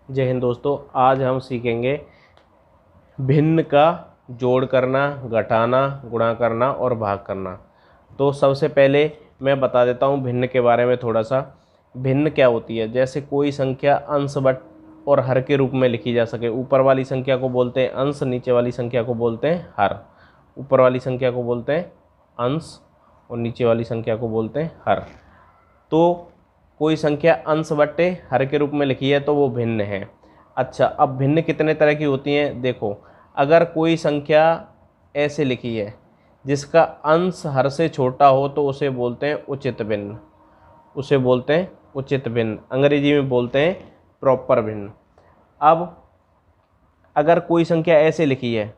जय हिंद दोस्तों। आज हम सीखेंगे भिन्न का जोड़ करना, घटाना, गुणा करना और भाग करना। तो सबसे पहले मैं बता देता हूँ भिन्न के बारे में थोड़ा सा। भिन्न क्या होती है? जैसे कोई संख्या अंश बट और हर के रूप में लिखी जा सके। ऊपर वाली संख्या को बोलते हैं अंश, नीचे वाली संख्या को बोलते हैं हर। ऊपर वाली संख्या को बोलते हैं अंश और नीचे वाली संख्या को बोलते हैं हर। तो कोई संख्या अंश बट्टे हर के रूप में लिखी है तो वो भिन्न है। अच्छा, अब भिन्न कितने तरह की होती हैं देखो। अगर कोई संख्या ऐसे लिखी है जिसका अंश हर से छोटा हो तो उसे बोलते हैं उचित भिन्न। उसे बोलते हैं उचित भिन्न, अंग्रेजी में बोलते हैं प्रॉपर भिन्न। अब अगर कोई संख्या ऐसे लिखी है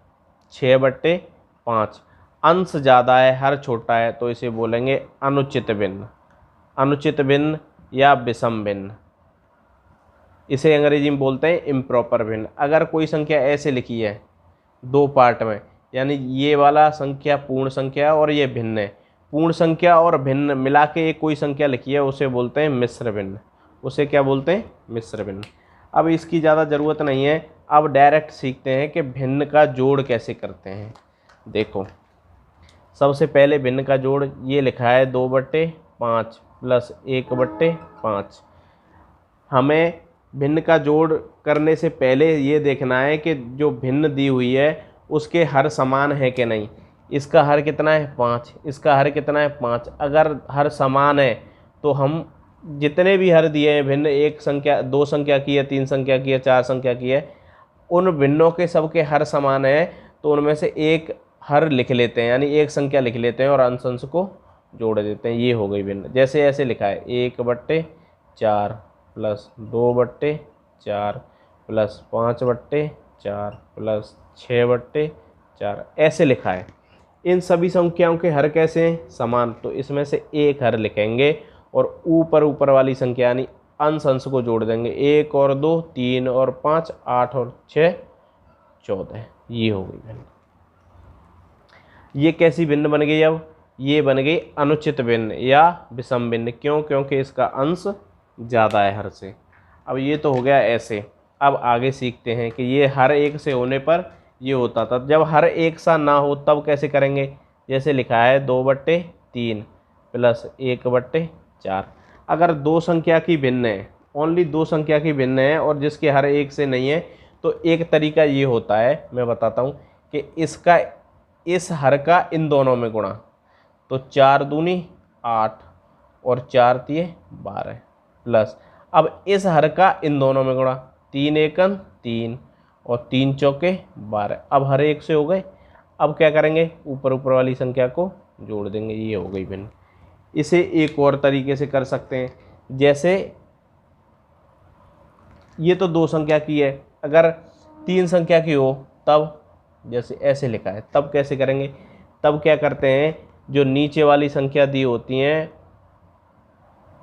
6/5, अंश ज़्यादा है हर छोटा है तो इसे बोलेंगे अनुचित भिन्न। अनुचित भिन्न या विषम भिन्न, इसे अंग्रेजी में बोलते हैं इम्प्रॉपर भिन्न। अगर कोई संख्या ऐसे लिखी है 2 पार्ट में, यानी ये वाला संख्या पूर्ण संख्या और ये भिन्न है, पूर्ण संख्या और भिन्न मिला के एक कोई संख्या लिखी है, उसे बोलते हैं मिश्र भिन्न। उसे क्या बोलते हैं? मिश्र भिन्न। अब इसकी ज़्यादा ज़रूरत नहीं है, अब डायरेक्ट सीखते हैं कि भिन्न का जोड़ कैसे करते हैं। देखो, सबसे पहले भिन्न का जोड़ ये लिखा है 2/5 प्लस 1/5। हमें भिन्न का जोड़ करने से पहले ये देखना है कि जो भिन्न दी हुई है उसके हर समान है कि नहीं। इसका हर कितना है? 5। इसका हर कितना है? 5। अगर हर समान है तो हम जितने भी हर दिए हैं भिन्न, 1 संख्या, 2 संख्या की है, 3 संख्या की है, 4 संख्या की है, उन भिन्नों के सबके हर समान है तो उनमें से एक हर लिख लेते हैं, यानी एक संख्या लिख लेते हैं और अंश अंश को जोड़ देते हैं। ये हो गई भिन्न। जैसे ऐसे लिखा है 1/4 प्लस 2/4 प्लस 5/4 प्लस 6/4, ऐसे लिखा है। इन सभी संख्याओं के हर कैसे हैं? समान। तो इसमें से एक हर लिखेंगे और ऊपर वाली संख्या यानी अंश अंश को जोड़ देंगे। 1 और 2 3 और 5 8 और 6 14। ये हो गई भिन्न। ये कैसी भिन्न बन गई? अब ये बन गई अनुचित भिन्न या विषम भिन्न। क्यों? क्योंकि इसका अंश ज़्यादा है हर से। अब ये तो हो गया ऐसे। अब आगे सीखते हैं कि ये हर एक से होने पर ये होता था। जब हर एक सा ना हो तब कैसे करेंगे? जैसे लिखा है 2/3 प्लस 1/4। अगर 2 संख्या की भिन्न है, ओनली 2 संख्या की भिन्न है और जिसके हर एक से नहीं है, तो एक तरीका ये होता है, मैं बताता हूँ, कि इसका इस हर का इन दोनों में गुणा। तो 4 दूनी 8 और 4 तिये 12 प्लस, अब इस हर का इन दोनों में गुणा। 3 एकन 3 और 3 चौके 12। अब हर एक से हो गए। अब क्या करेंगे? ऊपर वाली संख्या को जोड़ देंगे। ये हो गई भिन्न। इसे एक और तरीके से कर सकते हैं। जैसे ये तो 2 संख्या की है, अगर 3 संख्या की हो तब, जैसे ऐसे लिखा है, तब कैसे करेंगे? तब क्या करते हैं, जो नीचे वाली संख्या दी होती हैं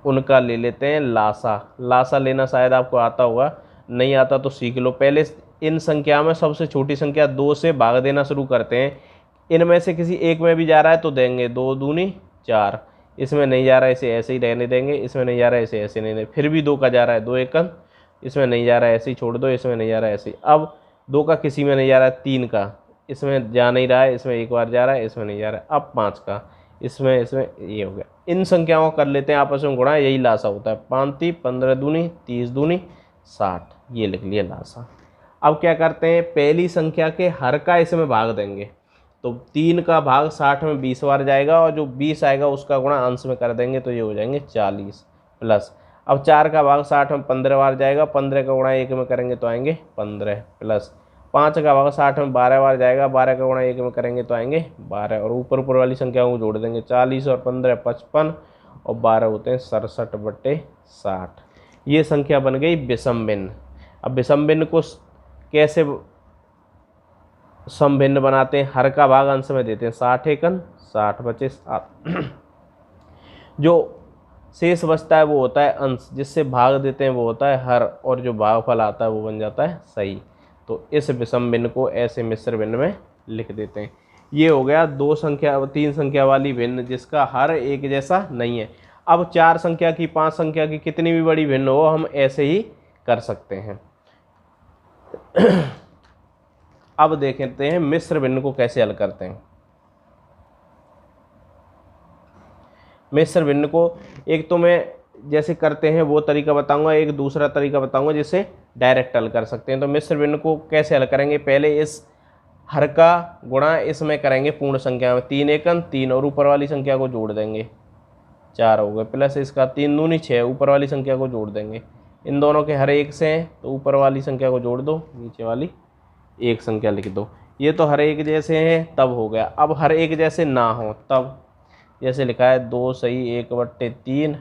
उनका ले लेते हैं लासा। लासा लेना शायद आपको आता होगा, नहीं आता तो सीख लो। पहले इन संख्या में सबसे छोटी संख्या 2 से भाग देना शुरू करते हैं। इनमें से किसी एक में भी जा रहा है तो देंगे 2 दूनी 4। इसमें नहीं जा रहा है इसे ऐसे ही रहने देंगे। इसमें नहीं जा रहा है इसे ऐसे नहीं देंगे। फिर भी 2 का जा रहा है 2 एकन, इसमें नहीं जा रहा है ऐसे ही छोड़ दो, इसमें नहीं जा रहा है ऐसे ही। अब 2 का किसी में नहीं जा रहा है, 3 का इसमें जा नहीं रहा है, इसमें एक बार जा रहा है, इसमें नहीं जा रहा है। अब 5 का इसमें ये हो गया। इन संख्याओं को कर लेते हैं आपस में गुणा, यही लासा होता है। 5 15 दूनी 30 दूनी 60, ये लिख लिया लासा। अब क्या करते हैं, पहली संख्या के हर का इसमें भाग देंगे। तो 3 का भाग 60 में 20 बार जाएगा और जो 20 आएगा उसका गुणा अंश में कर देंगे तो ये हो जाएंगे 40 प्लस। अब 4 का भाग 60 में 15 बार जाएगा, 15 का गुणा 1 में करेंगे तो आएंगे 15 प्लस। 5 का भाग 60 में 12 बार जाएगा, 12 का गुणा 1 में करेंगे तो आएंगे 12 और ऊपर वाली संख्याओं को जोड़ देंगे। 40 और 15 55 और 12 होते हैं 67/60। ये संख्या बन गई विषम भिन्न। अब विषम भिन्न को कैसे सम भिन्न बनाते हैं? हर का भाग अंश में देते हैं। 60 एकन 60 बचे 7। जो शेष बचता है वो होता है अंश, जिससे भाग देते हैं वो होता है हर, और जो भागफल आता है वो बन जाता है सही। तो इस विषम भिन्न को ऐसे मिश्र भिन्न में लिख देते हैं। ये हो गया 3 संख्या वाली भिन्न जिसका हर एक जैसा नहीं है। अब 4 संख्या की, 5 संख्या की, कितनी भी बड़ी भिन्न हो हम ऐसे ही कर सकते हैं। अब देखते हैं मिश्र भिन्न को कैसे हल करते हैं। मिश्र भिन्न को एक तो मैं जैसे करते हैं वो तरीका बताऊंगा, एक दूसरा तरीका बताऊंगा जिससे डायरेक्ट हल कर सकते हैं। तो मिश्र भिन्न को कैसे हल करेंगे, पहले इस हर का गुणा इसमें करेंगे पूर्ण संख्या में, 3 एकन 3 और ऊपर वाली संख्या को जोड़ देंगे, 4 हो गए, प्लस इसका 3 दूनी 6, ऊपर वाली संख्या को जोड़ देंगे। इन दोनों के हर एक से हैं तो ऊपर वाली संख्या को जोड़ दो, नीचे वाली एक संख्या लिख दो। ये तो हर एक जैसे हैं तब हो गया। अब हर एक जैसे ना हो तब जैसे लिखा है 2 सही 1/3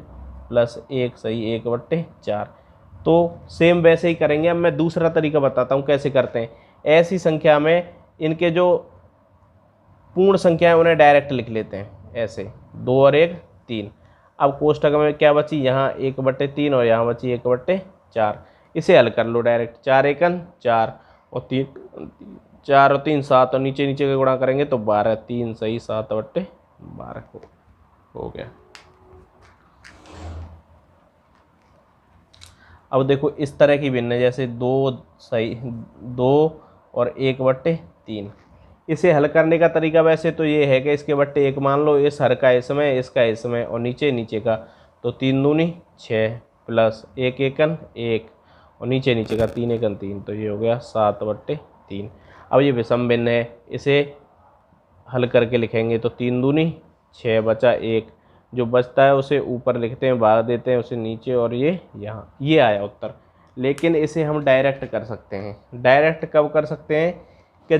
प्लस 1 सही 1/4। तो सेम वैसे ही करेंगे। अब मैं दूसरा तरीका बताता हूँ कैसे करते हैं। ऐसी संख्या में इनके जो पूर्ण संख्या है उन्हें डायरेक्ट लिख लेते हैं, ऐसे 2 और 1 3। अब कोष्टक में क्या बची, यहाँ 1/3 और यहाँ बची 1/4। इसे हल कर लो डायरेक्ट, 4 एकन 4 और 3 4 और 3 7 और नीचे नीचे का गुणा करेंगे तो 12, 3 सही 7/12 हो गया। अब देखो इस तरह की भिन्न, जैसे 2 सही 2 और 1/3। इसे हल करने का तरीका वैसे तो ये है कि इसके बट्टे 1 मान लो, इस हर का इसमें इसका इसमें और नीचे नीचे का, तो 3 दूनी 6 प्लस 1 एकन 1 और नीचे नीचे का 3 एकन 3, तो ये हो गया 7/3। अब ये विषम भिन्न है, इसे हल करके लिखेंगे तो 3 दूनी 6 बचा 1, जो बचता है उसे ऊपर लिखते हैं, भाग देते हैं उसे नीचे और ये यहाँ, ये आया उत्तर। लेकिन इसे हम डायरेक्ट कर सकते हैं। डायरेक्ट कब कर सकते हैं कि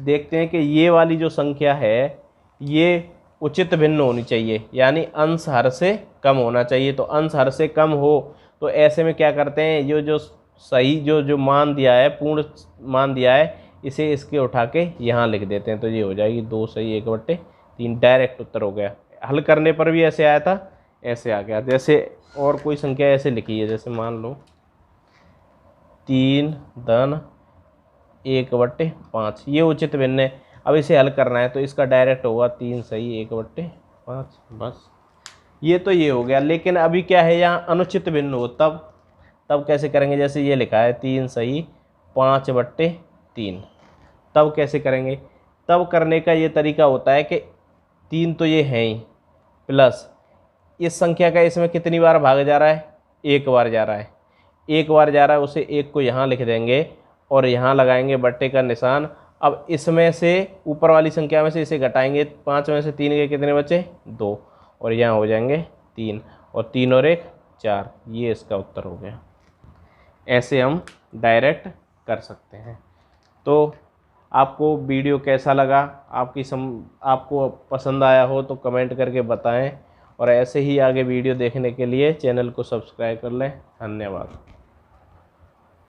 देखते हैं कि ये वाली जो संख्या है ये उचित भिन्न होनी चाहिए, यानी अंश हर से कम होना चाहिए। तो अंश हर से कम हो तो ऐसे में क्या करते हैं, ये जो सही जो मान दिया है, पूर्ण मान दिया है, इसे इसके उठा के यहाँ लिख देते हैं, तो ये हो जाएगी 2 सही 1/3। डायरेक्ट उत्तर हो गया। हल करने पर भी ऐसे आया था, ऐसे आ गया। जैसे और कोई संख्या ऐसे लिखी है, जैसे मान लो 3 धन 1/5, ये उचित भिन्न है। अब इसे हल करना है तो इसका डायरेक्ट होगा 3 सही 1/5, बस ये तो ये हो गया। लेकिन अभी क्या है, यहाँ अनुचित भिन्न हो तब कैसे करेंगे, जैसे ये लिखा है 3 सही 5/3, तब कैसे करेंगे। तब करने का ये तरीका होता है कि 3 तो ये है ही, प्लस इस संख्या का इसमें कितनी बार भाग जा रहा है, 1 बार जा रहा है, 1 बार जा रहा है, उसे 1 को यहाँ लिख देंगे और यहाँ लगाएंगे बट्टे का निशान। अब इसमें से ऊपर वाली संख्या में से इसे घटाएंगे, 5 में से 3 के कितने बचे 2, और यहाँ हो जाएंगे 3 और 3 और 1 4, ये इसका उत्तर हो गया। ऐसे हम डायरेक्ट कर सकते हैं। तो आपको वीडियो कैसा लगा, आपको पसंद आया हो तो कमेंट करके बताएं, और ऐसे ही आगे वीडियो देखने के लिए चैनल को सब्सक्राइब कर लें। धन्यवाद।